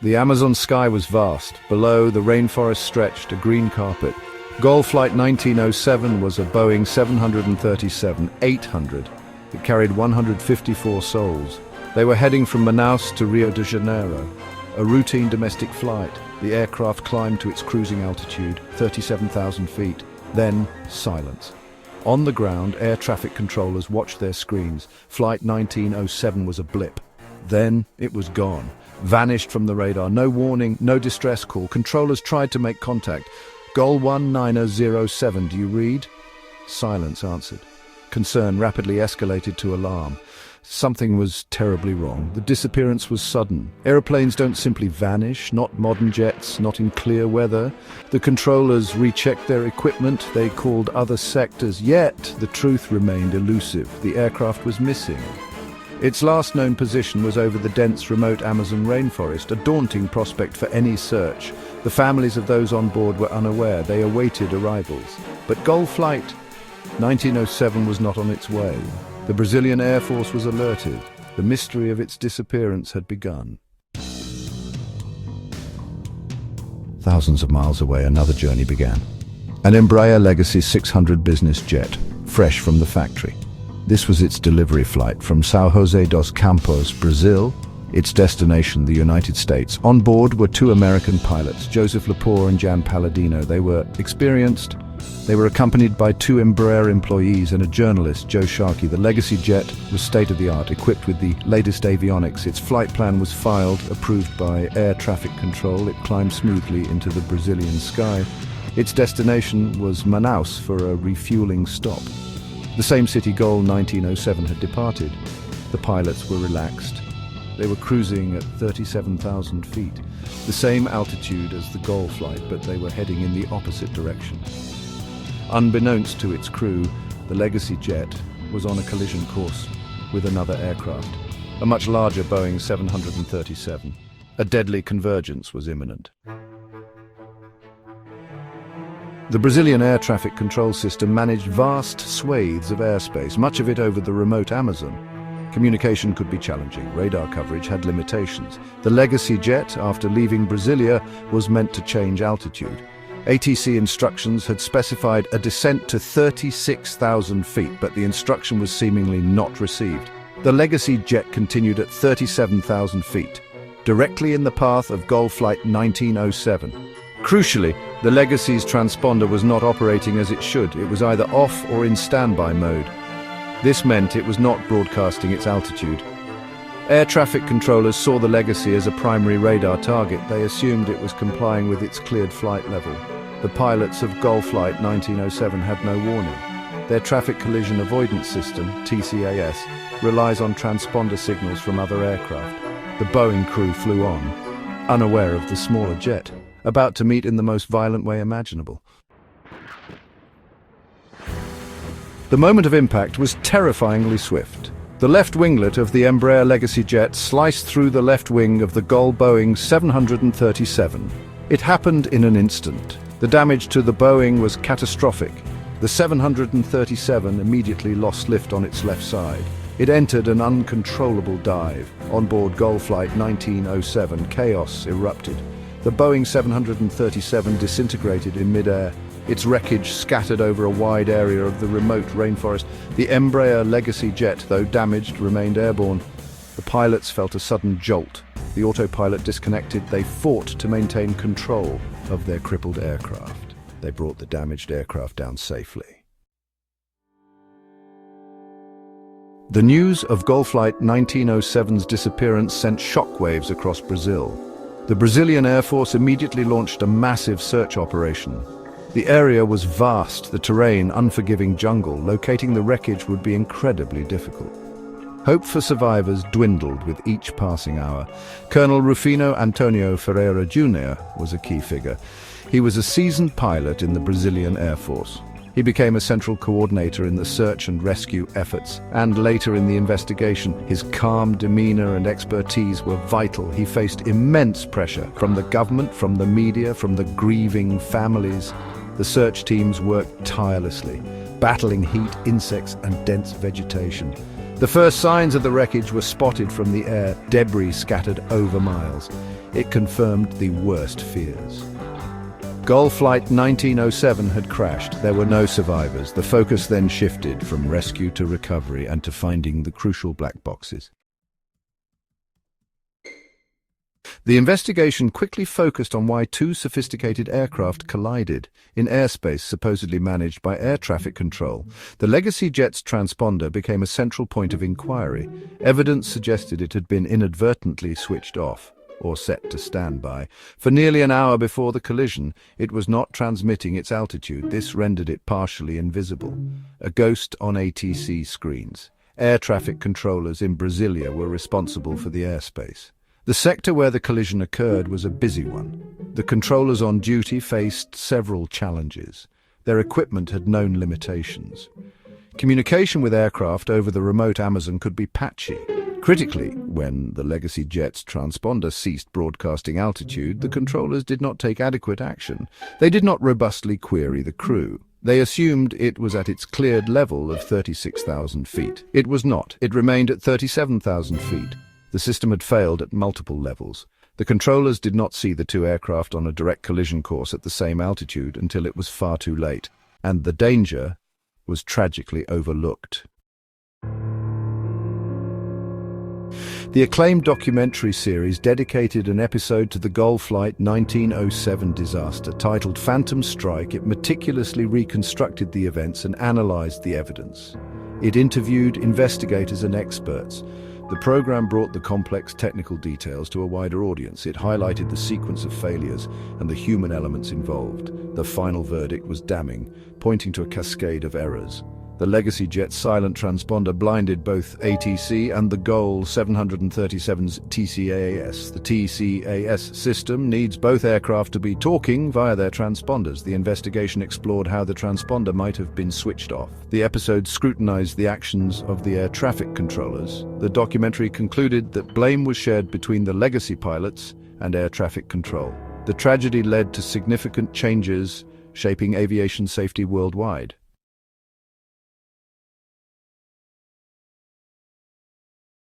The Amazon sky was vast. Below, the rainforest stretched, a green carpet. Gol Flight 1907 was a Boeing 737-800. It carried 154 souls. They were heading from Manaus to Rio de Janeiro, a routine domestic flight. The aircraft climbed to its cruising altitude, 37,000 feet. Then, silence. On the ground, air traffic controllers watched their screens. Flight 1907 was a blip. Then, it was gone. Vanished from the radar. No warning, no distress call. Controllers tried to make contact. Gol 1907, do you read? Silence answered. Concern rapidly escalated to alarm. Something was terribly wrong. The disappearance was sudden. Aeroplanes don't simply vanish, not modern jets, not in clear weather. The controllers rechecked their equipment, they called other sectors, yet the truth remained elusive. The aircraft was missing. Its last known position was over the dense, remote Amazon rainforest, a daunting prospect for any search. The families of those on board were unaware. They awaited arrivals. But Gol Flight 1907 was not on its way. The Brazilian Air Force was alerted. The mystery of its disappearance had begun. Thousands of miles away, another journey began. An Embraer Legacy 600 business jet, fresh from the factory. This was its delivery flight from São José dos Campos, Brazil, its destination, the United States. On board were two American pilots, Joseph Lepore and Jan Palladino. They were experienced. They were accompanied by two Embraer employees and a journalist, Joe Sharkey. The Legacy jet was state-of-the-art, equipped with the latest avionics. Its flight plan was filed, approved by air traffic control. It climbed smoothly into the Brazilian sky. Its destination was Manaus for a refueling stop. The same city Gol 1907 had departed. The pilots were relaxed. They were cruising at 37,000 feet, the same altitude as the Gol Flight, but they were heading in the opposite direction. Unbeknownst to its crew, the Legacy jet was on a collision course with another aircraft, a much larger Boeing 737. A deadly convergence was imminent. The Brazilian air traffic control system managed vast swathes of airspace, much of it over the remote Amazon. Communication could be challenging. Radar coverage had limitations. The Legacy jet, after leaving Brasilia, was meant to change altitude. ATC instructions had specified a descent to 36,000 feet, but the instruction was seemingly not received. The Legacy jet continued at 37,000 feet, directly in the path of Gol Flight 1907. Crucially, the Legacy's transponder was not operating as it should. It was either off or in standby mode. This meant it was not broadcasting its altitude. Air traffic controllers saw the Legacy as a primary radar target. They assumed it was complying with its cleared flight level. The pilots of Gol Flight 1907 had no warning. Their traffic collision avoidance system, TCAS, relies on transponder signals from other aircraft. The Boeing crew flew on, unaware of the smaller jet, about to meet in the most violent way imaginable. The moment of impact was terrifyingly swift. The left winglet of the Embraer Legacy jet sliced through the left wing of the Gol Boeing 737. It happened in an instant. The damage to the Boeing was catastrophic. The 737 immediately lost lift on its left side. It entered an uncontrollable dive. On board Gol Flight 1907, chaos erupted. The Boeing 737 disintegrated in midair. Its wreckage scattered over a wide area of the remote rainforest. The Embraer Legacy jet, though damaged, remained airborne. The pilots felt a sudden jolt. The autopilot disconnected. They fought to maintain control of their crippled aircraft. They brought the damaged aircraft down safely. The news of Gol Flight 1907's disappearance sent shockwaves across Brazil. The Brazilian Air Force immediately launched a massive search operation. The area was vast, the terrain unforgiving jungle. Locating the wreckage would be incredibly difficult. Hope for survivors dwindled with each passing hour. Colonel Rufino Antonio Ferreira Jr. was a key figure. He was a seasoned pilot in the Brazilian Air Force. He became a central coordinator in the search and rescue efforts, and later in the investigation. His calm demeanor and expertise were vital. He faced immense pressure from the government, from the media, from the grieving families. The search teams worked tirelessly, battling heat, insects, and dense vegetation. The first signs of the wreckage were spotted from the air, debris scattered over miles. It confirmed the worst fears. Gol Flight 1907 had crashed. There were no survivors. The focus then shifted from rescue to recovery and to finding the crucial black boxes. The investigation quickly focused on why two sophisticated aircraft collided in airspace supposedly managed by air traffic control. The legacy jet's transponder became a central point of inquiry. Evidence suggested it had been inadvertently switched off, or set to standby. For nearly an hour before the collision, it was not transmitting its altitude. This rendered it partially invisible. A ghost on ATC screens. Air traffic controllers in Brasilia were responsible for the airspace. The sector where the collision occurred was a busy one. The controllers on duty faced several challenges. Their equipment had known limitations. Communication with aircraft over the remote Amazon could be patchy. Critically, when the legacy jet's transponder ceased broadcasting altitude, the controllers did not take adequate action. They did not robustly query the crew. They assumed it was at its cleared level of 36,000 feet. It was not. It remained at 37,000 feet. The system had failed at multiple levels. The controllers did not see the two aircraft on a direct collision course at the same altitude until it was far too late, and the danger was tragically overlooked. The acclaimed documentary series dedicated an episode to the Gol Flight 1907 disaster. Titled Phantom Strike, it meticulously reconstructed the events and analyzed the evidence. It interviewed investigators and experts. The program brought the complex technical details to a wider audience. It highlighted the sequence of failures and the human elements involved. The final verdict was damning, pointing to a cascade of errors. The legacy jet's silent transponder blinded both ATC and the Gol 737's TCAS. The TCAS system needs both aircraft to be talking via their transponders. The investigation explored how the transponder might have been switched off. The episode scrutinized the actions of the air traffic controllers. The documentary concluded that blame was shared between the legacy pilots and air traffic control. The tragedy led to significant changes shaping aviation safety worldwide.